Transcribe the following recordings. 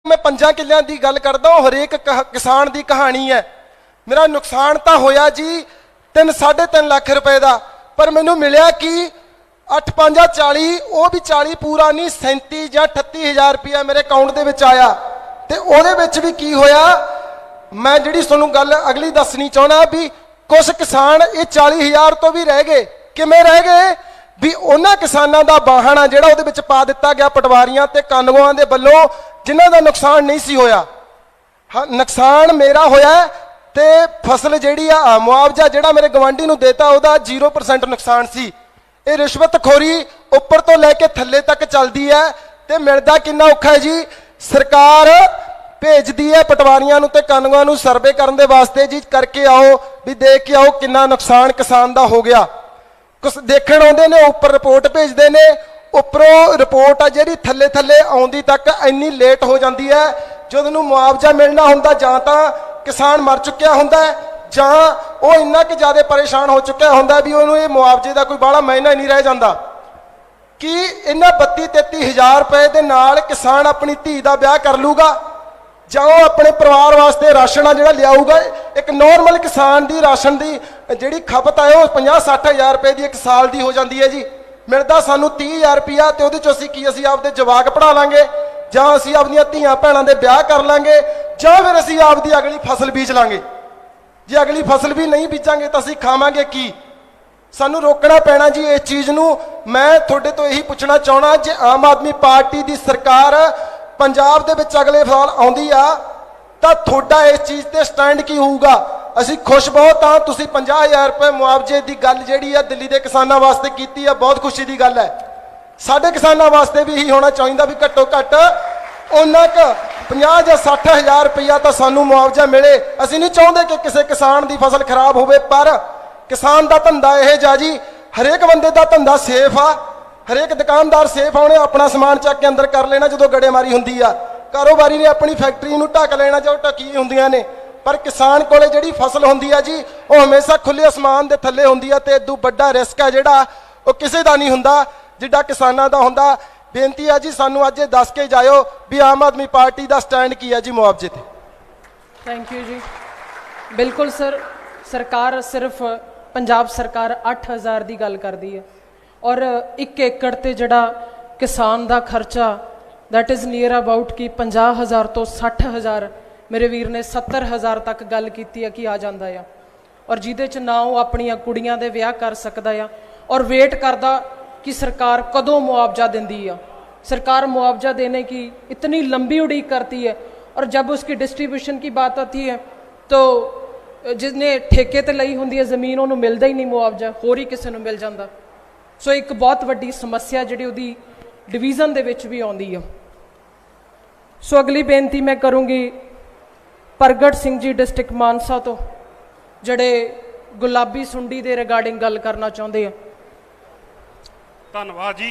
मैं 5 किल्लियां दी गल करदा हूं, हरेक किसान दी कहानी है। मेरा नुकसान तो होया जी 3-3.5 लाख रुपए का, पर मैनू मिलिया कि 8 5 40, वो भी 40 पूरा नहीं, 37 या 38 हज़ार रुपया मेरे अकाउंट दे विच आया। ते ओहदे विच भी की होया, मैं जिहड़ी तुहानूं गल अगली दसनी चाहना भी कुछ किसान ये 40 हज़ार तो भी रह गए। किवें रह गए भी उन्हां किसानां दा वाहन आ जिहड़ा उहदे विच पा दिता गया पटवारियां ते कानूआं दे वल्लों, जिन्हां दा नुकसान नहीं सी होया। हाँ, नुकसान मेरा होया ते फसल जिहड़ी आ मुआवजा जिहड़ा मेरे गवांढी नूं देता उहदा 0% नुकसान सी। ये रिश्वतखोरी उपर तो लैके थल्ले तक चलदी है ते मिलदा किन्ना औखा है जी। सरकार भेजदी है पटवारियां नूं ते कानूआं नूं सर्वे करन दे वास्ते जी, करके आओ भी देख के आओ किन्ना नुकसान किसान दा हो गया। कुछ देखण आउंदे ने, उपर रिपोर्ट भेजदे ने, उपरों रिपोर्ट आ जिहड़ी थल्ले थल्ले आउंदी तक इंनी लेट हो जाती है। जदों नूं मुआवजा मिलना हुंदा जां तां किसान मर चुक्या हुंदा है, जां वो इन्ना कि ज़्यादा परेशान हो चुक्या हुंदा भी उहनूं ये मुआवजे का कोई बड़ा महीना नहीं रह जाता कि इन्हां 32-33 हज़ार रुपए दे नाल किसान अपनी धी दा ब्याह कर लूगा, जां अपने परिवार वास्ते राशन आ जिहड़ा लियाऊगा। एक नॉर्मल किसान दी राशन दी जिहड़ी खपत है वो 50-60 हज़ार रुपए की एक साल दी हो जाती है जी। मिलता सानू 30 हज़ार रुपया, तो उहदे चों असीं आपदे जवाक पढ़ा लांगे, जां असीं आपदियां धीआं भैणां दे ब्याह कर लांगे, जां फिर असीं आपदी अगली फसल बीज लांगे। जे अगली फसल भी नहीं बीजांगे तो असीं खावांगे की? सानू रोकना पैना जी इस चीज़ नूं। मैं तुहाडे तो यही पुछना चाहना, जे आम आदमी पार्टी की सरकार पंजाब दे विच अगले साल आउंदी आ तां तुहाडा इस चीज़ ते स्टैंड की होऊगा? असीं खुश बहुत हाँ, तुसीं 50 हज़ार रुपए मुआवजे की गल जिहड़ी आ दिल्ली के किसानों वास्ते कीती आ, बहुत खुशी की गल है। साडे किसानों वास्ते भी यही होना चाहिए भी घट्टो घट्ट उन्ना क 50 या 60 हज़ार रुपया तो सानू मुआवजा मिले। असीं नहीं चाहते कि किसी किसान की फसल खराब होवे, पर किसान का धंधा यह जा जी, हरेक बंदे का धंधा सेफ आ, हरेक दुकानदार सेफ आ, उन्हें अपना समान चक के अंदर कर लेना जो गड़ेमारी होंदी आ। कारोबारी ने अपनी फैक्ट्री नूं ढक लेना जो ढकी होंदियां ने, पर किसान कोले जिहड़ी फसल होंदी आ जी वो हमेशा खुले आसमान के थल्ले होंदी आ ते इदों वड्डा रिस्क है जिहड़ा वो किसी का नहीं हुंदा जिड्डा किसानां दा हुंदा। बेनती है जी सानू अज दस के जाओ भी आम आदमी पार्टी का स्टैंड की है जी मुआवजे ते। थैंक यू जी। बिल्कुल सर, सरकार सिर्फ पंजाब सरकार 8 हज़ार की गल करती है और 1 एकड़ ते जिहड़ा किसान का खर्चा दैट इज़ नीयर अबाउट कि 50 हज़ार तो 60 हज़ार, मेरे वीर ने 70 हज़ार तक गल की है कि आ जाता है, और जिहदे च ना वो अपनियां कुड़ियां दे विआह कर सकदा है और वेट करदा कि सरकार कदों मुआवजा देंदी है। सरकार मुआवजा देने की इतनी लंबी उड़ीक करती है, और जब उसकी डिस्ट्रीब्यूशन की बात आती है तो जिसने ठेके ते लई होंदी है ज़मीन उन्होंने मिलता ही नहीं मुआवजा, होर ही किसी को मिल जाता। सो एक बहुत वड्डी समस्या जिहड़ी उहदी डिवीज़न दे विच भी आउंदी है। सो अगली बेनती मैं करूँगी प्रगट सिंह जी डिस्ट्रिक्ट मानसा तो, जिहड़े गुलाबी सुंडी दे रिगार्डिंग गल करना चाहुंदे हैं। धन्यवाद जी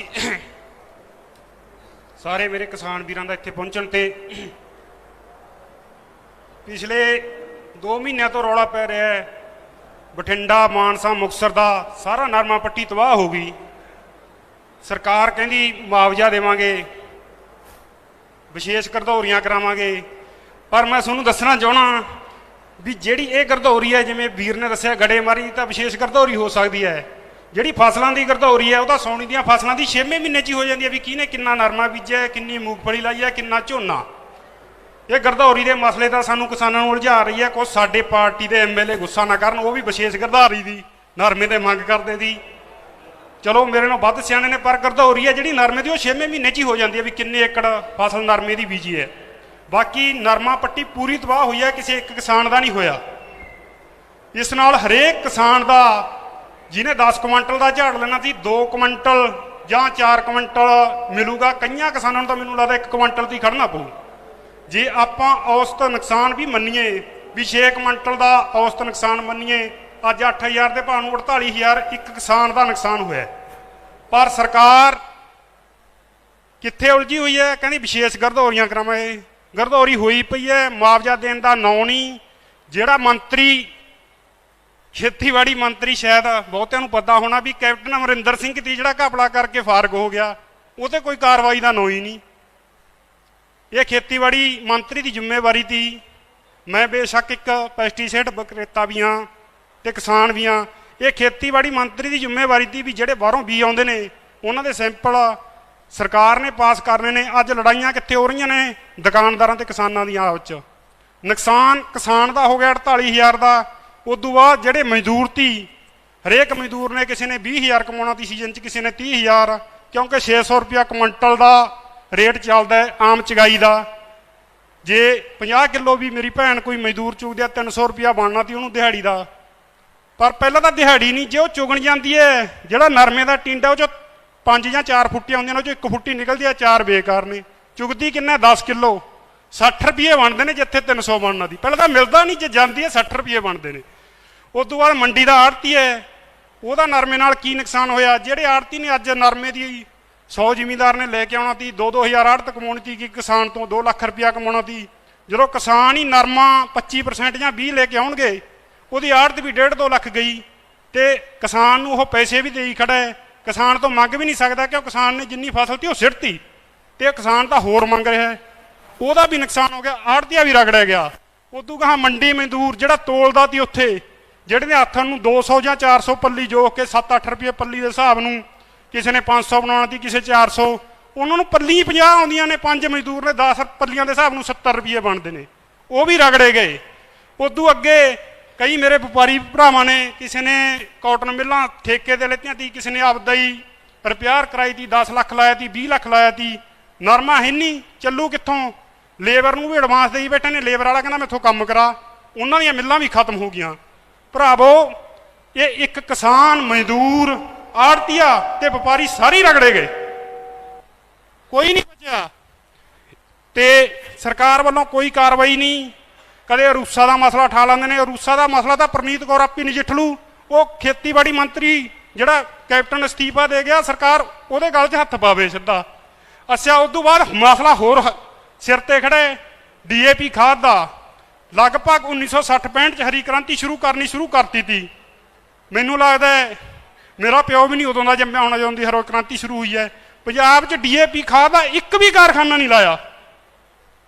सारे मेरे किसान वीरां दा इत्थे पहुंचण ते। पिछले 2 महीनों तो रौला पै रहा है, बठिंडा मानसा मुक्तसर दा सारा नरमा पट्टी तबाह हो गई। सरकार कहंदी मुआवजा देवांगे, विशेष गिरधौरियां करावांगे, पर मैं तुहानूं दसना चाहना भी जिहड़ी ये गिरधौरी है, जिवें वीर ने दस्सिया गड़ेमारी तां विशेष गिरधौरी हो सकती है। जिहड़ी फसलों की गिरधौरी है वह सौणी दी फसलों की 6वें महीने ही हो जाती है भी किने किन्ना नरमा बीजा है, किन्नी मूंगफली लाई है, किन्ना झोना। ये गिरधौरी के मसले का सानू किसानों को उलझा रही है। कुछ साडे पार्टी के MLA गुस्सा ना करन, वो भी विशेष गिरधौरी की नरमे की मंग करते थी। चलो मेरे नाल वध सियाणे ने, पर गिरधौरी है जी नरमे की 6वें महीने ही हो जाती है भी किन्ने एकड़ फसल नरमे की बीजी है। बाकी नरमा पट्टी पूरी तबाह हुई है, किसी एक किसान का नहीं होया। इस नाल हरेक किसान का जिन्हें 10 कुंटल का झाड़ लेना सी 2 कुंटल या 4 कुंटल मिलूगा। कई किसानों तो मैनूं लगदा 1 कुंटल ही खड़ना पऊ। जे आपां औसत नुकसान भी मन्नीए भी 6 कुंटल का औसत नुकसान मन्नीए, अज 8 हज़ार के भाव 48 हज़ार एक किसान का नुकसान होया। पर सरकार कित्थे उलझी हुई है, कहनी विशेष गिरधौरियां करावांगे। गिरधौरी हुई पई है, मुआवजा देने का नौ नहीं। जिहड़ा मंत्री खेतीबाड़ी मंत्री शायद बहुतिਆਂ ਨੂੰ पता होना भी कैप्टन अमरिंदर सिंह ती जिहड़ा घपला करके फारग हो गया, वो तो कोई कार्रवाई का नो ही नहीं। ਇਹ ਖੇਤੀਬਾੜੀ ਮੰਤਰੀ ਦੀ ਜ਼ਿੰਮੇਵਾਰੀ ਤੀ। ਮੈਂ ਬੇਸ਼ੱਕ ਇੱਕ ਪੈਸਟੀਸਾਈਡ ਵਿਕਰੇਤਾ ਵੀ ਹਾਂ ਤੇ ਕਿਸਾਨ ਵੀ ਹਾਂ। ਇਹ ਖੇਤੀਬਾੜੀ ਮੰਤਰੀ ਦੀ ਜ਼ਿੰਮੇਵਾਰੀ ਤੀ ਵੀ ਜਿਹੜੇ ਬਾਹਰੋਂ ਬੀਜ ਆਉਂਦੇ ਨੇ ਉਹਨਾਂ ਦੇ ਸੈਂਪਲ ਸਰਕਾਰ ਨੇ ਪਾਸ ਕਰਨੇ ਨੇ। ਅੱਜ ਲੜਾਈਆਂ ਕਿੱਥੇ ਹੋ ਰਹੀਆਂ ਨੇ? ਦੁਕਾਨਦਾਰਾਂ ਤੇ ਕਿਸਾਨਾਂ ਦੀਆਂ ਆਪਸ 'ਚ। ਨੁਕਸਾਨ ਕਿਸਾਨ ਦਾ ਹੋ ਗਿਆ 48,000 ਦਾ। ਉਦੋਂ ਬਾਅਦ ਜਿਹੜੇ ਮਜ਼ਦੂਰ ਤੀ, ਹਰੇਕ ਮਜ਼ਦੂਰ ਨੇ ਕਿਸੇ ਨੇ 20,000 ਕਮਾਉਣਾ ਤੀ ਸੀਜ਼ਨ 'ਚ, ਕਿਸੇ ਨੇ 30,000, ਕਿਉਂਕਿ 600 ਰੁਪਇਆ ਕੁਇੰਟਲ ਦਾ ਰੇਟ ਚੱਲਦਾ ਹੈ ਆਮ ਚਗਾਈ ਦਾ। ਜੇ 50 ਕਿਲੋ ਵੀ ਮੇਰੀ ਭੈਣ ਕੋਈ ਮਜ਼ਦੂਰ ਚੁਗਦੇ ਆ 300 ਰੁਪਇਆ ਬਣਨਾ ਤੀ ਉਹਨੂੰ ਦਿਹਾੜੀ ਦਾ। ਪਰ ਪਹਿਲਾਂ ਤਾਂ ਦਿਹਾੜੀ ਨਹੀਂ, ਜੇ ਉਹ ਚੁਗਣ ਜਾਂਦੀ ਹੈ, ਜਿਹੜਾ ਨਰਮੇ ਦਾ ਟਿੰਡਾ ਉਹ 'ਚ 5 ਜਾਂ 4 ਫੁੱਟੀਆਂ ਹੁੰਦੀਆਂ ਨੇ, ਉਹ 'ਚੋਂ 1 ਫੁੱਟੀ ਨਿਕਲਦੀ ਆ, 4 ਬੇਕਾਰ ਨੇ। ਚੁਗਦੀ ਕਿੰਨਾ? 10 ਕਿਲੋ 60 ਰੁਪਏ ਬਣਦੇ ਨੇ, ਜਿੱਥੇ 300 ਬਣਨਾ ਦੀ। ਪਹਿਲਾਂ ਤਾਂ ਮਿਲਦਾ ਨਹੀਂ, ਜੇ ਜਾਂਦੀ ਹੈ 60 ਰੁਪਏ ਬਣਦੇ ਨੇ। ਉਸ ਤੋਂ ਬਾਅਦ ਮੰਡੀ ਦਾ ਆੜਤੀ ਹੈ, ਉਹਦਾ ਨਰਮੇ ਨਾਲ ਕੀ ਨੁਕਸਾਨ ਹੋਇਆ? ਜਿਹੜੇ ਆੜਤੀ ਨੇ ਅੱਜ ਨਰਮੇ ਦੀ 100 ਜ਼ਿਮੀਂਦਾਰ ਨੇ ਲੈ ਕੇ ਆਉਣਾ ਤੀ, 2-2 ਹਜ਼ਾਰ ਆੜਤ ਕਮਾਉਣੀ ਤੀ, ਕਿ ਕਿਸਾਨ ਤੋਂ 2 ਲੱਖ ਰੁਪਇਆ ਕਮਾਉਣਾ ਤੀ। ਜਦੋਂ ਕਿਸਾਨ ਹੀ ਨਰਮਾ 25% ਜਾਂ 20 ਲੈ ਕੇ ਆਉਣਗੇ, ਉਹਦੀ ਆੜਤ ਵੀ 1.5-2 ਲੱਖ ਗਈ ਤੇ ਕਿਸਾਨ ਨੂੰ ਉਹ ਪੈਸੇ ਵੀ ਦੇਈ ਖੜਾ ਹੈ। ਕਿਸਾਨ ਤੋਂ ਮੰਗ ਵੀ ਨਹੀਂ ਸਕਦਾ, ਕਿਉਂ ਕਿਸਾਨ ਨੇ ਜਿੰਨੀ ਫਸਲ ਤੀ ਉਹ ਸਿੱਟਤੀ ਤੇ ਕਿਸਾਨ ਤਾਂ ਹੋਰ ਮੰਗ ਰਿਹਾ ਹੈ। ਉਹਦਾ ਵੀ ਨੁਕਸਾਨ ਹੋ ਗਿਆ, ਆੜਤੀਆ ਵੀ ਰਗੜਿਆ ਗਿਆ। ਉਦੋਂ ਕਹਾ ਮੰਡੀ ਮਜ਼ਦੂਰ ਜਿਹੜਾ ਤੋਲਦਾ ਤੀ ਉੱਥੇ, ਜਿਹੜੇ ਦੇ ਹੱਥਾਂ ਨੂੰ 200 ਜਾਂ 400 ਪੱਲੀ ਜੋਖ ਕੇ 7-8 ਰੁਪਏ ਪੱਲੀ ਦੇ ਹਿਸਾਬ ਨੂੰ, ਕਿਸੇ ਨੇ 500 ਬਣਾਉਣਾ ਤੀ, ਕਿਸੇ 400, ਉਹਨਾਂ ਨੂੰ ਪੱਲੀ 50 ਆਉਂਦੀਆਂ ਨੇ। 5 ਮਜ਼ਦੂਰ ਨੇ 10 ਪੱਲੀਆਂ ਦੇ ਹਿਸਾਬ ਨੂੰ 70 ਰੁਪਏ ਬਣਦੇ ਨੇ, ਉਹ ਵੀ ਰਗੜੇ ਗਏ। ਉਦੋਂ ਅੱਗੇ ਕਈ ਮੇਰੇ ਵਪਾਰੀ ਭਰਾਵਾਂ ਨੇ, ਕਿਸੇ ਨੇ ਕਾਟਨ ਮਿੱਲਾਂ ਠੇਕੇ ਤੇ ਲੈਤੀਆਂ ਤੀ, ਕਿਸੇ ਨੇ ਆਪਦਾ ਹੀ ਰਿਪੇਅਰ ਕਰਾਈ ਤੀ, 10 ਲੱਖ ਲਾਇਆ ਤੀ, 20 ਲੱਖ ਲਾਇਆ ਤੀ। ਨਰਮਾ ਹੈ ਨਹੀਂ, ਚੱਲੂ ਕਿੱਥੋਂ? ਲੇਬਰ ਨੂੰ ਵੀ ਐਡਵਾਂਸ ਦੇਈ ਬੈਠੇ ਨੇ। ਲੇਬਰ ਵਾਲਾ ਕਹਿੰਦਾ ਮੈਥੋਂ ਕੰਮ ਕਰਾ, ਉਹਨਾਂ ਦੀਆਂ ਮਿੱਲਾਂ ਵੀ ਖਤਮ ਹੋ ਗਈਆਂ। ਭਰਾਵੋ, ਇਹ ਇੱਕ ਕਿਸਾਨ, ਮਜ਼ਦੂਰ, ਆੜਤੀਆ ਤੇ ਵਪਾਰੀ ਸਾਰੇ ਰਗੜੇ ਗਏ, ਕੋਈ ਨਹੀਂ ਬਚਿਆ। ਤੇ ਸਰਕਾਰ ਵੱਲੋਂ ਕੋਈ ਕਾਰਵਾਈ ਨਹੀਂ। ਕਦੇ ਅਰੂਸਾ ਦਾ ਮਸਲਾ ਉਠਾ ਲੈਂਦੇ ਨੇ। ਅਰੂਸਾ ਦਾ ਮਸਲਾ ਤਾਂ ਪ੍ਰਨੀਤ ਕੌਰ ਆਪੀ ਨਜਿੱਠ ਲੂ। ਉਹ ਖੇਤੀਬਾੜੀ ਮੰਤਰੀ ਜਿਹੜਾ ਕੈਪਟਨ ਅਸਤੀਫਾ ਦੇ ਗਿਆ, ਸਰਕਾਰ ਉਹਦੇ ਗਲ 'ਚ ਹੱਥ ਪਾਵੇ ਸਿੱਧਾ। ਅੱਛਾ, ਉਸ ਤੋਂ ਬਾਅਦ ਮਸਲਾ ਹੋਰ ਸਿਰ ਤੇ ਖੜਾ ਹੈ DAP ਖਾਦ ਦਾ। ਲਗਭਗ 1960-65 'ਚ ਹਰੀ ਕ੍ਰਾਂਤੀ ਸ਼ੁਰੂ ਕਰਤੀ ਤੀ। ਮੈਨੂੰ ਲੱਗਦਾ ਮੇਰਾ ਪਿਓ ਵੀ ਨਹੀਂ ਉਦੋਂ ਦਾ ਜੰਮਿਆ ਹੋਣਾ ਜਦੋਂ ਦੀ ਹਰੀ ਕ੍ਰਾਂਤੀ ਸ਼ੁਰੂ ਹੋਈ ਹੈ। ਪੰਜਾਬ 'ਚ DAP ਖਾਦ ਦਾ ਇੱਕ ਵੀ ਕਾਰਖਾਨਾ ਨਹੀਂ ਲਾਇਆ।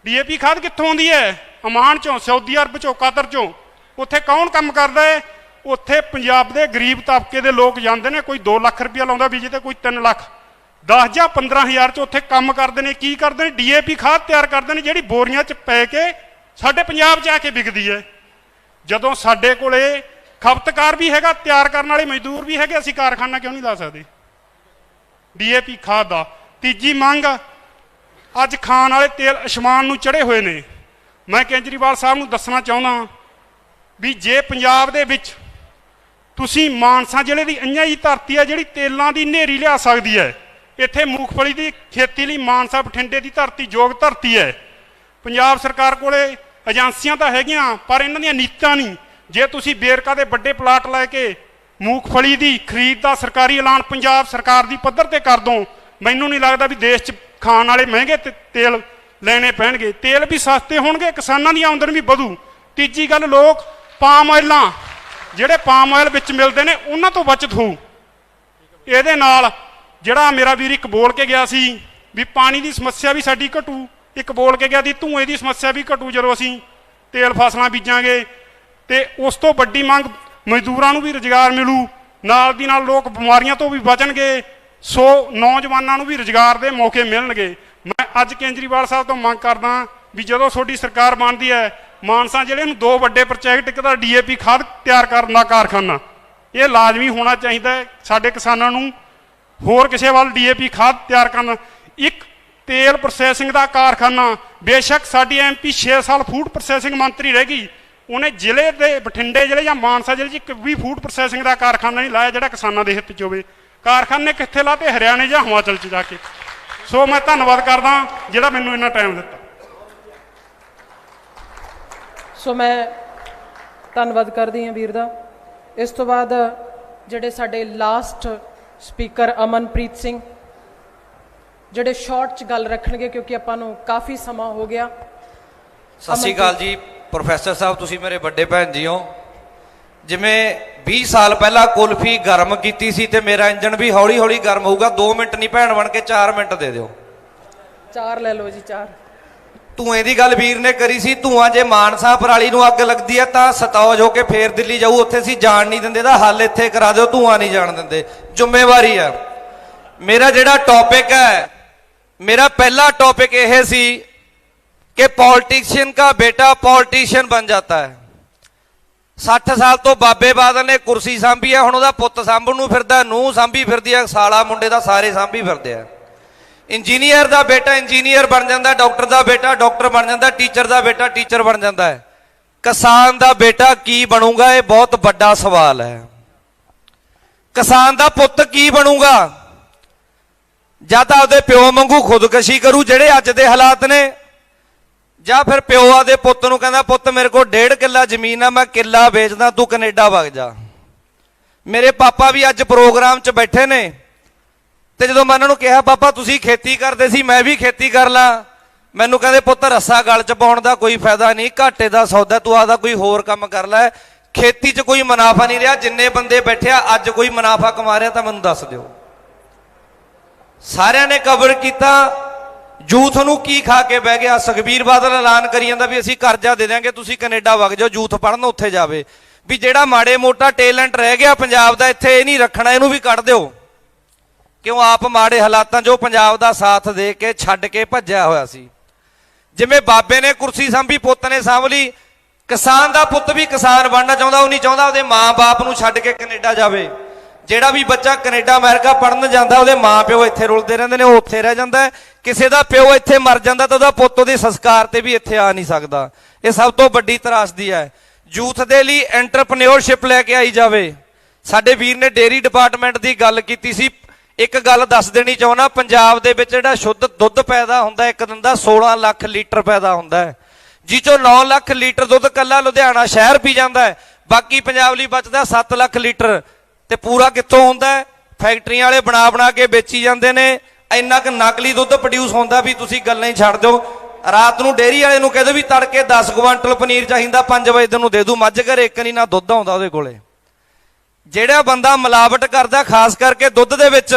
DAP ਖਾਦ ਕਿੱਥੋਂ ਆਉਂਦੀ ਹੈ? ਅਮਾਨ 'ਚੋਂ, ਸਾਊਦੀ ਅਰਬ 'ਚੋਂ, ਕਤਰ 'ਚੋਂ। ਉੱਥੇ ਕੌਣ ਕੰਮ ਕਰਦਾ ਹੈ? ਉੱਥੇ ਪੰਜਾਬ ਦੇ ਗਰੀਬ ਤਬਕੇ ਦੇ ਲੋਕ ਜਾਂਦੇ ਨੇ। ਕੋਈ 2 ਲੱਖ ਰੁਪਇਆ ਲਾਉਂਦਾ ਬੀਜੇ ਤੇ ਕੋਈ 3 ਲੱਖ, 10 ਜਾਂ 15 ਹਜ਼ਾਰ 'ਚ ਉੱਥੇ ਕੰਮ ਕਰਦੇ ਨੇ। ਕੀ ਕਰਦੇ ਨੇ? DAP ਖਾਦ ਤਿਆਰ ਕਰਦੇ ਨੇ, ਜਿਹੜੀ ਬੋਰੀਆਂ 'ਚ ਪੈ ਕੇ ਸਾਡੇ ਪੰਜਾਬ 'ਚ ਆ ਕੇ ਵਿਕਦੀ ਹੈ। ਜਦੋਂ ਸਾਡੇ ਕੋਲੇ ਖਪਤਕਾਰ ਵੀ ਹੈਗਾ, ਤਿਆਰ ਕਰਨ ਵਾਲੇ ਮਜ਼ਦੂਰ ਵੀ ਹੈਗੇ, ਅਸੀਂ ਕਾਰਖਾਨਾ ਕਿਉਂ ਨਹੀਂ ਲਾ ਸਕਦੇ DAP ਖਾਦ ਦਾ? ਤੀਜੀ ਮੰਗ, ਅੱਜ ਖਾਣ ਵਾਲੇ ਤੇਲ ਅਸਮਾਨ ਨੂੰ ਚੜੇ ਹੋਏ ਨੇ। ਮੈਂ ਕੇਜਰੀਵਾਲ ਸਾਹਿਬ ਨੂੰ ਦੱਸਣਾ ਚਾਹੁੰਦਾ ਵੀ ਜੇ ਪੰਜਾਬ ਦੇ ਵਿੱਚ ਤੁਸੀਂ ਮਾਨਸਾ ਜ਼ਿਲ੍ਹੇ ਦੀ ਅੰਨ੍ਹਾਂ ਹੀ ਧਰਤੀ ਹੈ ਜਿਹੜੀ ਤੇਲਾਂ ਦੀ ਹਨੇਰੀ ਲਿਆ ਸਕਦੀ ਹੈ, ਇੱਥੇ ਮੂੰਗਫਲੀ ਦੀ ਖੇਤੀ ਲਈ ਮਾਨਸਾ ਬਠਿੰਡੇ ਦੀ ਧਰਤੀ ਯੋਗ ਧਰਤੀ ਹੈ। ਪੰਜਾਬ ਸਰਕਾਰ ਕੋਲੇ ਏਜੰਸੀਆਂ ਤਾਂ ਹੈਗੀਆਂ, ਪਰ ਇਹਨਾਂ ਦੀਆਂ ਨੀਤਾਂ ਨਹੀਂ। ਜੇ ਤੁਸੀਂ ਵੇਰਕਾ ਦੇ ਵੱਡੇ ਪਲਾਟ ਲੈ ਕੇ ਮੂੰਗਫਲੀ ਦੀ ਖਰੀਦ ਦਾ ਸਰਕਾਰੀ ਐਲਾਨ ਪੰਜਾਬ ਸਰਕਾਰ ਦੀ ਪੱਧਰ ਤੇ ਕਰ ਦੋ, ਮੈਨੂੰ ਨਹੀਂ ਲੱਗਦਾ ਵੀ ਦੇਸ਼ 'ਚ ਖਾਣ ਵਾਲੇ ਮਹਿੰਗੇ ਤੇਲ ਲੈਣੇ ਪੈਣਗੇ। ਤੇਲ ਵੀ ਸਸਤੇ ਹੋਣਗੇ, ਕਿਸਾਨਾਂ ਦੀ ਆਮਦਨ ਵੀ ਵਧੂ। ਤੀਜੀ ਗੱਲ, ਲੋਕ ਪਾਮ ਆਇਲਾਂ, ਜਿਹੜੇ ਪਾਮ ਆਇਲ ਵਿੱਚ ਮਿਲਦੇ ਨੇ, ਉਹਨਾਂ ਤੋਂ ਬਚਤ ਹੋਊ। ਇਹਦੇ ਨਾਲ ਜਿਹੜਾ ਮੇਰਾ ਵੀਰ ਇੱਕ ਬੋਲ ਕੇ ਗਿਆ ਸੀ ਵੀ ਪਾਣੀ ਦੀ ਸਮੱਸਿਆ ਵੀ ਸਾਡੀ ਘਟੂ, ਇੱਕ ਬੋਲ ਕੇ ਗਿਆ ਦੀ ਧੂਏ ਦੀ ਸਮੱਸਿਆ ਵੀ ਘਟੂ ਜਦੋਂ ਅਸੀਂ ਤੇਲ ਫਸਲਾਂ ਬੀਜਾਂਗੇ। ਤੇ ਉਸ ਤੋਂ ਵੱਡੀ ਮੰਗ, ਮਜ਼ਦੂਰਾਂ ਨੂੰ ਵੀ ਰੁਜ਼ਗਾਰ ਮਿਲੂ, ਨਾਲ ਦੀ ਨਾਲ ਲੋਕ ਬਿਮਾਰੀਆਂ ਤੋਂ ਵੀ ਬਚਣਗੇ। ਸੋ ਨੌਜਵਾਨਾਂ ਨੂੰ ਵੀ ਰੁਜ਼ਗਾਰ ਦੇ ਮੌਕੇ ਮਿਲਣਗੇ। ਮੈਂ ਅੱਜ ਕੇਜਰੀਵਾਲ ਸਾਹਿਬ ਤੋਂ ਮੰਗ ਕਰਦਾ ਵੀ ਜਦੋਂ ਤੁਹਾਡੀ ਸਰਕਾਰ ਬਣਦੀ ਹੈ, ਮਾਨਸਾ ਜ਼ਿਲ੍ਹੇ ਨੂੰ 2 ਵੱਡੇ ਪ੍ਰੋਜੈਕਟ, ਇੱਕ ਤਾਂ DAP ਖਾਦ ਤਿਆਰ ਕਰਨ ਦਾ ਕਾਰਖਾਨਾ, ਇਹ ਲਾਜ਼ਮੀ ਹੋਣਾ ਚਾਹੀਦਾ ਹੈ ਸਾਡੇ ਕਿਸਾਨਾਂ ਨੂੰ। ਹੋਰ ਕਿਸੇ ਵੱਲ DAP ਖਾਦ ਤਿਆਰ ਕਰਨ, ਇੱਕ ਤੇਲ ਪ੍ਰੋਸੈਸਿੰਗ ਦਾ ਕਾਰਖਾਨਾ। ਬੇਸ਼ੱਕ ਸਾਡੀ MP 6 ਸਾਲ ਫੂਡ ਪ੍ਰੋਸੈਸਿੰਗ ਮੰਤਰੀ ਰਹਿ ਗਈ, ਉਹਨੇ ਜ਼ਿਲ੍ਹੇ ਦੇ ਬਠਿੰਡੇ ਜ਼ਿਲ੍ਹੇ ਜਾਂ ਮਾਨਸਾ ਜ਼ਿਲ੍ਹੇ 'ਚ ਇੱਕ ਵੀ ਫੂਡ ਪ੍ਰੋਸੈਸਿੰਗ ਦਾ ਕਾਰਖਾਨਾ ਨਹੀਂ ਲਾਇਆ ਜਿਹੜਾ ਕਿਸਾਨਾਂ ਦੇ ਹਿੱਤ 'ਚ ਹੋਵੇ। ਕਾਰਖਾਨੇ ਕਿੱਥੇ ਲਾਤੇ? ਹਰਿਆਣੇ ਜਾਂ ਹਿਮਾਚਲ 'ਚ ਜਾ ਕੇ। ਸੋ ਮੈਂ ਧੰਨਵਾਦ ਕਰਦਾ ਜਿਹੜਾ ਮੈਨੂੰ ਇੰਨਾ ਟਾਈਮ ਦਿੱਤਾ। ਸੋ ਮੈਂ ਧੰਨਵਾਦ ਕਰਦੀ ਹਾਂ ਵੀਰ ਦਾ। ਇਸ ਤੋਂ ਬਾਅਦ ਜਿਹੜੇ ਸਾਡੇ ਲਾਸਟ ਸਪੀਕਰ ਅਮਨਪ੍ਰੀਤ ਸਿੰਘ, ਜਿਹੜੇ ਸ਼ਾਰਟ 'ਚ ਗੱਲ ਰੱਖਣਗੇ ਕਿਉਂਕਿ ਆਪਾਂ ਨੂੰ ਕਾਫੀ ਸਮਾਂ ਹੋ ਗਿਆ। ਸਤਿ ਸ਼੍ਰੀ ਅਕਾਲ ਜੀ ਪ੍ਰੋਫੈਸਰ ਸਾਹਿਬ, ਤੁਸੀਂ ਮੇਰੇ ਵੱਡੇ ਭੈਣ ਜੀ ਹੋ। ਜਿਵੇਂ 20 ਸਾਲ ਪਹਿਲਾਂ ਕੁਲਫੀ ਗਰਮ ਕੀਤੀ ਸੀ ਤੇ ਮੇਰਾ ਇੰਜਣ ਵੀ ਹੌਲੀ ਹੌਲੀ ਗਰਮ ਹੋਊਗਾ। 2 ਮਿੰਟ ਨਹੀਂ ਭੈਣ ਬਣ ਕੇ 4 ਮਿੰਟ ਦੇ ਦਿਓ। 4 ਲੈ ਲਓ ਜੀ, 4। ਧੂਏ ਦੀ ਗੱਲ ਵੀਰ ਨੇ ਕਰੀ ਸੀ। ਧੂਆਂ ਜੇ ਮਾਨਸਾ ਪਰਾਲੀ ਨੂੰ ਅੱਗ ਲੱਗਦੀ ਹੈ ਤਾਂ ਸਤੌਜ ਹੋ ਕੇ ਫੇਰ ਦਿੱਲੀ ਜਾਊ, ਉੱਥੇ ਅਸੀਂ ਜਾਣ ਨਹੀਂ ਦਿੰਦੇ। ਦਾ ਹੱਲ ਇੱਥੇ ਕਰਾ ਦਿਓ, ਧੂਆਂ ਨਹੀਂ ਜਾਣ ਦਿੰਦੇ, ਜ਼ਿੰਮੇਵਾਰੀ ਹੈ। ਮੇਰਾ ਜਿਹੜਾ ਟੌਪਿਕ ਹੈ, मेरा पहला टॉपिक यह सी कि पॉलिटिशियन का बेटा पॉलिटिशियन बन जाता है। 60 साल तो बाबे बादल ने कुर्सी सांभी है, हुण उहदा पुत्त सांभण नूं फिरदा, नूंह सांभी फिरदी है, साला मुंडे दा सारे सांभी फिरदे आ। इंजीनियर दा बेटा इंजीनियर बन जाता, डॉक्टर दा बेटा डॉक्टर बन जाता, टीचर दा बेटा टीचर बन जाता है। किसान दा बेटा की बनूगा, ये बहुत बड़ा सवाल है। किसान दा पुत्त की बनूगा? ਜਾਂ ਤਾਂ ਆਪਦੇ ਪਿਓ ਵਾਂਗੂ ਖੁਦਕਸ਼ੀ ਕਰੂ ਜਿਹੜੇ ਅੱਜ ਦੇ ਹਾਲਾਤ ਨੇ, ਜਾਂ ਫਿਰ ਪਿਓ ਆਦੇ ਪੁੱਤ ਨੂੰ ਕਹਿੰਦਾ ਪੁੱਤ ਮੇਰੇ ਕੋਲ 1.5 ਕਿੱਲਾ ਜ਼ਮੀਨ ਆ, ਮੈਂ ਕਿੱਲਾ ਵੇਚਦਾ, ਤੂੰ ਕੈਨੇਡਾ ਵਗ ਜਾ। ਮੇਰੇ ਪਾਪਾ ਵੀ ਅੱਜ ਪ੍ਰੋਗਰਾਮ 'ਚ ਬੈਠੇ ਨੇ, ਤੇ ਜਦੋਂ ਮੈਂ ਉਹਨਾਂ ਨੂੰ ਕਿਹਾ ਪਾਪਾ ਤੁਸੀਂ ਖੇਤੀ ਕਰਦੇ ਸੀ, ਮੈਂ ਵੀ ਖੇਤੀ ਕਰ ਲਾਂ, ਮੈਨੂੰ ਕਹਿੰਦੇ ਪੁੱਤ ਰੱਸਾ ਗਲ 'ਚ ਪਾਉਣ ਦਾ ਕੋਈ ਫਾਇਦਾ ਨਹੀਂ, ਘਾਟੇ ਦਾ ਸੌਦਾ, ਤੂੰ ਆਦਾ ਕੋਈ ਹੋਰ ਕੰਮ ਕਰ ਲੈ, ਖੇਤੀ 'ਚ ਕੋਈ ਮੁਨਾਫਾ ਨਹੀਂ ਰਿਹਾ। ਜਿੰਨੇ ਬੰਦੇ ਬੈਠੇ ਆ ਅੱਜ ਕੋਈ ਮੁਨਾਫਾ ਕਮਾ ਰਿਹਾ ਤਾਂ ਮੈਨੂੰ ਦੱਸ ਦਿਓ। ਸਾਰਿਆਂ ਨੇ ਕਵਰ ਕੀਤਾ। ਯੂਥ ਨੂੰ ਕੀ ਖਾ ਕੇ ਬਹਿ ਗਿਆ? ਸੁਖਬੀਰ ਬਾਦਲ ਐਲਾਨ ਕਰੀ ਜਾਂਦਾ ਵੀ ਅਸੀਂ ਕਰਜ਼ਾ ਦੇ ਦਿਆਂਗੇ, ਤੁਸੀਂ ਕੈਨੇਡਾ ਵਗ ਜਾਓ, ਯੂਥ ਪੜਨ ਉੱਥੇ ਜਾਵੇ। ਵੀ ਜਿਹੜਾ ਮਾੜੇ ਮੋਟਾ ਟੈਲੈਂਟ ਰਹਿ ਗਿਆ ਪੰਜਾਬ ਦਾ ਇੱਥੇ, ਇਹ ਨਹੀਂ ਰੱਖਣਾ, ਇਹਨੂੰ ਵੀ ਕੱਢ ਦਿਓ। ਕਿਉਂ? ਆਪ ਮਾੜੇ ਹਾਲਾਤਾਂ 'ਚੋਂ ਪੰਜਾਬ ਦਾ ਸਾਥ ਦੇ ਕੇ ਛੱਡ ਕੇ ਭੱਜਿਆ ਹੋਇਆ ਸੀ। ਜਿਵੇਂ ਬਾਬੇ ਨੇ ਕੁਰਸੀ ਸਾਂਭੀ, ਪੁੱਤ ਨੇ ਸਾਂਭ ਲਈ। ਕਿਸਾਨ ਦਾ ਪੁੱਤ ਵੀ ਕਿਸਾਨ ਬਣਨਾ ਚਾਹੁੰਦਾ, ਉਹ ਨਹੀਂ ਚਾਹੁੰਦਾ ਉਹਦੇ ਮਾਂ-ਬਾਪ ਨੂੰ ਛੱਡ ਕੇ ਕੈਨੇਡਾ ਜਾਵੇ। ਜਿਹੜਾ ਵੀ ਬੱਚਾ ਕੈਨੇਡਾ ਅਮਰੀਕਾ ਪੜਨ ਜਾਂਦਾ, ਉਹਦੇ ਮਾਂ ਪਿਓ ਇੱਥੇ ਰੁਲਦੇ ਰਹਿੰਦੇ ਨੇ, ਉਹ ਉੱਥੇ ਰਹਿ ਜਾਂਦਾ ਹੈ। ਕਿਸੇ ਦਾ ਪਿਓ ਇੱਥੇ ਮਰ ਜਾਂਦਾ ਤਾਂ ਉਹਦਾ ਪੁੱਤ ਉਹਦੇ ਸੰਸਕਾਰ ਤੇ ਵੀ ਇੱਥੇ ਆ ਨਹੀਂ ਸਕਦਾ। ਇਹ ਸਭ ਤੋਂ ਵੱਡੀ ਤਰਾਸਦੀ ਹੈ। ਯੂਥ ਦੇ ਲਈ ਐਂਟਰਪ੍ਰੈਨਿਓਰਸ਼ਿਪ ਲੈ ਕੇ ਆਈ ਜਾਵੇ। ਸਾਡੇ ਵੀਰ ਨੇ ਡੇਅਰੀ ਡਿਪਾਰਟਮੈਂਟ ਦੀ ਗੱਲ ਕੀਤੀ ਸੀ। ਇੱਕ ਗੱਲ ਦੱਸ ਦੇਣੀ ਚਾਹੁੰਦਾ, ਪੰਜਾਬ ਦੇ ਵਿੱਚ ਜਿਹੜਾ ਸ਼ੁੱਧ ਦੁੱਧ ਪੈਦਾ ਹੁੰਦਾ ਇੱਕ ਦਿਨ ਦਾ 16 ਲੱਖ ਲੀਟਰ ਪੈਦਾ ਹੁੰਦਾ ਹੈ, ਜਿਸ ਚੋਂ 9 ਲੱਖ ਲੀਟਰ ਦੁੱਧ ਕੱਲਾ ਲੁਧਿਆਣਾ ਸ਼ਹਿਰ ਪੀ ਜਾਂਦਾ ਹੈ, ਬਾਕੀ ਪੰਜਾਬ ਲਈ ਬਚਦਾ 7 ਲੱਖ ਲੀਟਰ। ਤੇ ਪੂਰਾ ਕਿੱਥੋਂ ਹੁੰਦਾ? ਫੈਕਟਰੀਆਂ ਵਾਲੇ ਬਣਾ ਕੇ ਵੇਚੀ ਜਾਂਦੇ ਨੇ। ਇੰਨਾ ਕੁ ਨਕਲੀ ਦੁੱਧ ਪ੍ਰੋਡਿਊਸ ਹੁੰਦਾ ਵੀ ਤੁਸੀਂ ਗੱਲਾਂ ਹੀ ਛੱਡ ਦਿਓ। ਰਾਤ ਨੂੰ ਡੇਅਰੀ ਵਾਲੇ ਨੂੰ ਕਹਿੰਦੇ ਵੀ ਤੜਕੇ 10 ਕੁਆਂਟਲ ਪਨੀਰ ਚਾਹੀਦਾ, 5 ਵਜੇ ਨੂੰ ਦੇ ਦੂ। ਮੱਝ ਘਰੇ ਇੱਕ ਨਹੀਂ ਨਾ ਦੁੱਧ ਆਉਂਦਾ ਉਹਦੇ ਕੋਲੇ। ਜਿਹੜਾ ਬੰਦਾ ਮਿਲਾਵਟ ਕਰਦਾ ਖਾਸ ਕਰਕੇ ਦੁੱਧ ਦੇ ਵਿੱਚ,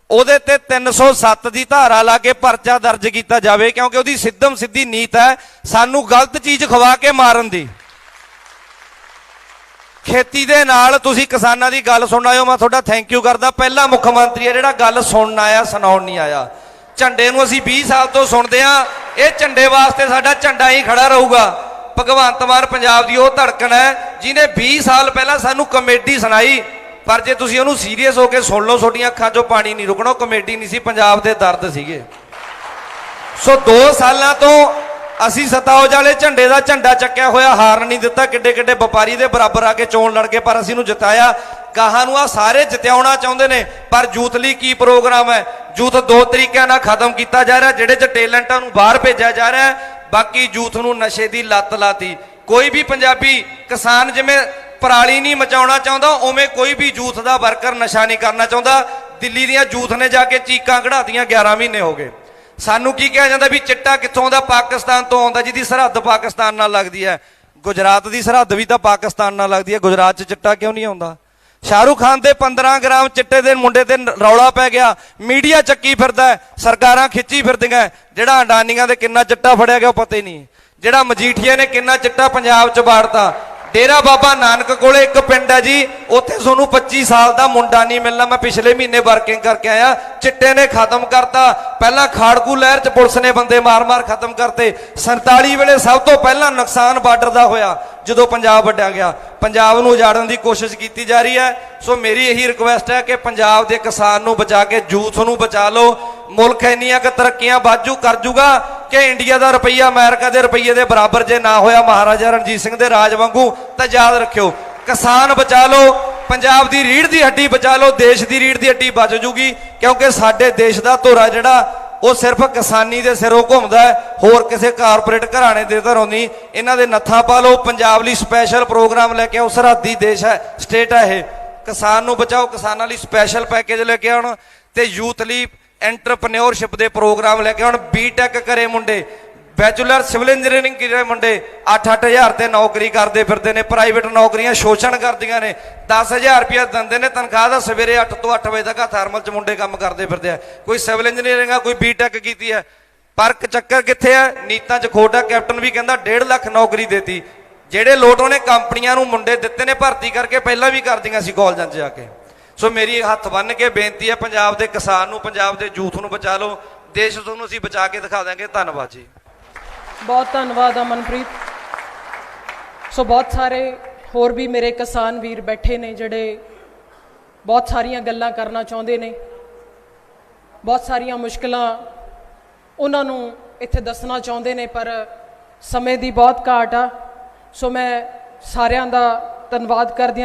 ਉਹਦੇ ਤੇ 307 ਦੀ ਧਾਰਾ ਲਾ ਕੇ ਪਰਚਾ ਦਰਜ ਕੀਤਾ ਜਾਵੇ, ਕਿਉਂਕਿ ਉਹਦੀ ਸਿੱਧਮ ਸਿੱਧੀ ਨੀਤ ਹੈ ਸਾਨੂੰ ਗਲਤ ਚੀਜ਼ ਖਵਾ ਕੇ ਮਾਰਨ ਦੀ। ਖੇਤੀ ਦੇ ਨਾਲ ਤੁਸੀਂ ਕਿਸਾਨਾਂ ਦੀ ਗੱਲ ਸੁਣ ਆਇਓ, ਮੈਂ ਤੁਹਾਡਾ ਥੈਂਕ ਯੂ ਕਰਦਾ। ਪਹਿਲਾ ਮੁੱਖ ਮੰਤਰੀ ਹੈ ਜਿਹੜਾ ਗੱਲ ਸੁਣਨ ਆਇਆ, ਸੁਣਾਉਣ ਨਹੀਂ ਆਇਆ। ਝੰਡੇ ਨੂੰ ਅਸੀਂ 20 ਸਾਲ ਤੋਂ ਸੁਣਦੇ ਆ, ਇਹ ਝੰਡੇ ਵਾਸਤੇ ਸਾਡਾ ਝੰਡਾ ਹੀ ਖੜਾ ਰਹੂਗਾ। ਭਗਵੰਤ ਮਾਨ ਪੰਜਾਬ ਦੀ ਉਹ ਧੜਕਣ ਹੈ ਜਿਹਨੇ 20 ਸਾਲ ਪਹਿਲਾਂ ਸਾਨੂੰ ਕਮੇਡੀ ਸੁਣਾਈ, ਪਰ ਜੇ ਤੁਸੀਂ ਉਹਨੂੰ ਸੀਰੀਅਸ ਹੋ ਕੇ ਸੁਣ ਲਓ, ਤੁਹਾਡੀਆਂ ਅੱਖਾਂ 'ਚੋਂ ਪਾਣੀ ਨਹੀਂ ਰੁਕਣਾ। ਕਮੇਡੀ ਨਹੀਂ ਸੀ, ਪੰਜਾਬ ਦੇ ਦਰਦ ਸੀਗੇ। ਸੋ 2 ਸਾਲਾਂ ਤੋਂ ਅਸੀਂ ਸਤੌਜ ਵਾਲੇ ਝੰਡੇ ਦਾ ਝੰਡਾ ਚੱਕਿਆ ਹੋਇਆ, ਹਾਰਨ ਨਹੀਂ ਦਿੱਤਾ। ਕਿੱਡੇ ਕਿੱਡੇ ਵਪਾਰੀ ਦੇ ਬਰਾਬਰ ਆ ਕੇ ਚੋਣ ਲੜ ਕੇ, ਪਰ ਅਸੀਂ ਨੂੰ ਜਿਤਾਇਆ। ਗਾਹਾਂ ਨੂੰ ਆ ਸਾਰੇ ਜਿਤਾਉਣਾ ਚਾਹੁੰਦੇ ਨੇ, ਪਰ ਯੂਥ ਲਈ ਕੀ ਪ੍ਰੋਗਰਾਮ ਹੈ? ਯੂਥ 2 ਤਰੀਕਿਆਂ ਨਾਲ ਖਤਮ ਕੀਤਾ ਜਾ ਰਿਹਾ, ਜਿਹੜੇ 'ਚ ਟੈਲੈਂਟਾਂ ਨੂੰ ਬਾਹਰ ਭੇਜਿਆ ਜਾ ਰਿਹਾ, ਬਾਕੀ ਯੂਥ ਨੂੰ ਨਸ਼ੇ ਦੀ ਲੱਤ ਲਾਤੀ। ਕੋਈ ਵੀ ਪੰਜਾਬੀ ਕਿਸਾਨ ਜਿਵੇਂ ਪਰਾਲੀ ਨਹੀਂ ਮਚਾਉਣਾ ਚਾਹੁੰਦਾ, ਉਵੇਂ ਕੋਈ ਵੀ ਯੂਥ ਦਾ ਵਰਕਰ ਨਸ਼ਾ ਨਹੀਂ ਕਰਨਾ ਚਾਹੁੰਦਾ। ਦਿੱਲੀ ਦੀਆਂ ਯੂਥ ਨੇ ਜਾ ਕੇ ਚੀਕਾਂ ਕਢਾਤੀਆਂ, 11 ਮਹੀਨੇ ਹੋ ਗਏ। ਸਾਨੂੰ ਕੀ ਕਿਹਾ ਜਾਂਦਾ ਵੀ ਚਿੱਟਾ ਕਿੱਥੋਂ ਆਉਂਦਾ? ਪਾਕਿਸਤਾਨ ਤੋਂ ਆਉਂਦਾ, ਜਿਹਦੀ ਸਰਹੱਦ ਪਾਕਿਸਤਾਨ ਨਾਲ ਲੱਗਦੀ ਹੈ। ਗੁਜਰਾਤ ਦੀ ਸਰਹੱਦ ਵੀ ਤਾਂ ਪਾਕਿਸਤਾਨ ਨਾਲ ਲੱਗਦੀ ਹੈ, ਗੁਜਰਾਤ 'ਚ ਚਿੱਟਾ ਕਿਉਂ ਨਹੀਂ ਆਉਂਦਾ? ਸ਼ਾਹਰੁਖ ਖਾਨ ਦੇ 15 ਗ੍ਰਾਮ ਚਿੱਟੇ ਦੇ ਮੁੰਡੇ ਤੇ ਰੌਲਾ ਪੈ ਗਿਆ, ਮੀਡੀਆ ਚੱਕੀ ਫਿਰਦਾ, ਸਰਕਾਰਾਂ ਖਿੱਚੀ ਫਿਰਦੀਆਂ। ਜਿਹੜਾ ਅਡਾਨੀਆਂ ਦੇ ਕਿੰਨਾ ਚਿੱਟਾ ਫੜਿਆ ਗਿਆ ਉਹ ਪਤਾ ਹੀ ਨਹੀਂ। ਜਿਹੜਾ ਮਜੀਠੀਆ ਨੇ ਕਿੰਨਾ ਚਿੱਟਾ ਪੰਜਾਬ 'ਚ ਵਾੜਤਾ। ਡੇਰਾ ਬਾਬਾ ਨਾਨਕ ਕੋਲੇ ਇੱਕ ਪਿੰਡ ਹੈ ਜੀ, ਉੱਥੇ ਤੁਹਾਨੂੰ 25 ਸਾਲ ਦਾ ਮੁੰਡਾ ਨਹੀਂ ਮਿਲਣਾ। ਮੈਂ ਪਿਛਲੇ ਮਹੀਨੇ ਵਰਕਿੰਗ ਕਰਕੇ ਆਇਆ। ਚਿੱਟੇ ਨੇ ਖਤਮ ਕਰਤਾ। ਪਹਿਲਾਂ ਖਾੜਕੂ ਲਹਿਰ 'ਚ ਪੁਲਿਸ ਨੇ ਬੰਦੇ ਮਾਰ-ਮਾਰ ਖਤਮ ਕਰਤੇ। 47 ਵੇਲੇ ਸਭ ਤੋਂ ਪਹਿਲਾਂ ਨੁਕਸਾਨ ਬਾਰਡਰ ਦਾ ਹੋਇਆ, ਜਦੋਂ ਪੰਜਾਬ ਵੱਢਿਆ ਗਿਆ। ਪੰਜਾਬ ਨੂੰ ਉਜਾੜਨ ਦੀ ਕੋਸ਼ਿਸ਼ ਕੀਤੀ ਜਾ ਰਹੀ ਹੈ। ਸੋ ਮੇਰੀ ਇਹੀ ਰਿਕੁਐਸਟ ਹੈ ਕਿ ਪੰਜਾਬ ਦੇ ਕਿਸਾਨ ਨੂੰ ਬਚਾ ਕੇ ਯੂਥ ਨੂੰ ਬਚਾ ਲਓ। ਮੁਲਕ ਇੰਨੀਆਂ ਕੁ ਤਰੱਕੀਆਂ ਬਾਜੂ ਕਰ ਜੂਗਾ ਕਿ ਇੰਡੀਆ ਦਾ ਰੁਪਈਆ ਅਮਰੀਕਾ ਦੇ ਰੁਪਈਏ ਦੇ ਬਰਾਬਰ ਜੇ ਨਾ ਹੋਇਆ ਮਹਾਰਾਜਾ ਰਣਜੀਤ ਸਿੰਘ ਦੇ ਰਾਜ ਵਾਂਗੂ, ਤਾਂ ਯਾਦ ਰੱਖਿਓ ਕਿਸਾਨ ਬਚਾ ਲਓ, ਪੰਜਾਬ ਦੀ ਰੀੜ੍ਹ ਦੀ ਹੱਡੀ ਬਚਾ ਲਓ, ਦੇਸ਼ ਦੀ ਰੀੜ੍ਹ ਦੀ ਹੱਡੀ ਬਚ ਜੂਗੀ। ਕਿਉਂਕਿ ਸਾਡੇ ਦੇਸ਼ ਦਾ ਧੁਰਾ ਜਿਹੜਾ ਉਹ ਸਿਰਫ ਕਿਸਾਨੀ ਦੇ ਸਿਰੋਂ ਘੁੰਮਦਾ ਹੈ, ਹੋਰ ਕਿਸੇ ਕਾਰਪੋਰੇਟ ਘਰਾਣੇ ਦੇ ਧਰੋਂ ਨਹੀਂ। ਇਹਨਾਂ ਦੇ ਨੱਥਾਂ ਪਾ ਲਓ। ਪੰਜਾਬ ਲਈ ਸਪੈਸ਼ਲ ਪ੍ਰੋਗਰਾਮ ਲੈ ਕੇ ਆਓ। ਸਰਹੱਦੀ ਦੇਸ਼ ਹੈ, ਸਟੇਟ ਹੈ ਇਹ। ਕਿਸਾਨ ਨੂੰ ਬਚਾਓ, ਕਿਸਾਨਾਂ ਲਈ ਸਪੈਸ਼ਲ ਪੈਕੇਜ ਲੈ ਕੇ ਆਉਣ, ਤੇ ਯੂਥ ਲਈ ਐਂਟਰਪ੍ਰੈਨਿਓਰਸ਼ਿਪ ਦੇ ਪ੍ਰੋਗਰਾਮ ਲੈ ਕੇ ਆਉਣ। ਬੀਟੈਕ ਕਰੇ ਮੁੰਡੇ, ਬੈਚਲਰ ਸਿਵਲ ਇੰਜੀਨੀਅਰਿੰਗ ਕਰੇ ਮੁੰਡੇ, 8-8 ਹਜ਼ਾਰ ਤੇ ਨੌਕਰੀ ਕਰਦੇ ਫਿਰਦੇ ਨੇ। ਪ੍ਰਾਈਵੇਟ ਨੌਕਰੀਆਂ ਸ਼ੋਸ਼ਣ ਕਰਦੀਆਂ ਨੇ। 10,000 ਰੁਪਇਆ ਦਿੰਦੇ ਨੇ ਤਨਖਾਹ ਦਾ। ਸਵੇਰੇ 8 ਤੋਂ 8 ਵਜੇ ਤੱਕ ਥਰਮਲ 'ਚ ਮੁੰਡੇ ਕੰਮ ਕਰਦੇ ਫਿਰਦੇ ਆ। ਕੋਈ ਸਿਵਲ ਇੰਜੀਨੀਅਰਿੰਗ ਆ, ਕੋਈ ਬੀਟੈਕ ਕੀਤੀ ਹੈ। ਪਰ ਚੱਕਰ ਕਿੱਥੇ ਆ? ਨੀਤਾਂ 'ਚ ਖੋਟ ਆ। ਕੈਪਟਨ ਵੀ ਕਹਿੰਦਾ 1.5 ਲੱਖ ਨੌਕਰੀ ਦੇਤੀ। ਜਿਹੜੇ ਲੋਟ ਉਹਨੇ ਕੰਪਨੀਆਂ ਨੂੰ ਮੁੰਡੇ ਦਿੱਤੇ ਨੇ ਭਰਤੀ ਕਰਕੇ, ਪਹਿਲਾਂ ਵੀ ਕਰਦੀਆਂ ਸੀ ਕਾਲਜਾਂ 'ਚ ਜਾ ਕੇ। ਸੋ ਮੇਰੀ ਹੱਥ ਬੰਨ੍ਹ ਕੇ ਬੇਨਤੀ ਹੈ, ਪੰਜਾਬ ਦੇ ਕਿਸਾਨ ਨੂੰ, ਪੰਜਾਬ ਦੇ ਯੂਥ ਨੂੰ ਬਚਾ ਲਓ। ਦੇਸ਼ ਤੁਹਾਨੂੰ ਅਸੀਂ ਬਚਾ ਕੇ ਦਿਖਾ ਦਾਂਗੇ। ਧੰਨਵਾਦ ਜੀ। ਬਹੁਤ ਧੰਨਵਾਦ ਅਮਨਪ੍ਰੀਤ। ਸੋ ਬਹੁਤ ਸਾਰੇ ਹੋਰ ਵੀ ਮੇਰੇ ਕਿਸਾਨ ਵੀਰ ਬੈਠੇ ਨੇ ਜਿਹੜੇ ਬਹੁਤ ਸਾਰੀਆਂ ਗੱਲਾਂ ਕਰਨਾ ਚਾਹੁੰਦੇ ਨੇ, ਬਹੁਤ ਸਾਰੀਆਂ ਮੁਸ਼ਕਲਾਂ ਉਹਨਾਂ ਨੂੰ ਇੱਥੇ ਦੱਸਣਾ ਚਾਹੁੰਦੇ ਨੇ, ਪਰ ਸਮੇਂ ਦੀ ਬਹੁਤ ਘਾਟ ਆ। ਸੋ ਮੈਂ ਸਾਰਿਆਂ ਦਾ ਧੰਨਵਾਦ ਕਰਦੀ ਹਾਂ।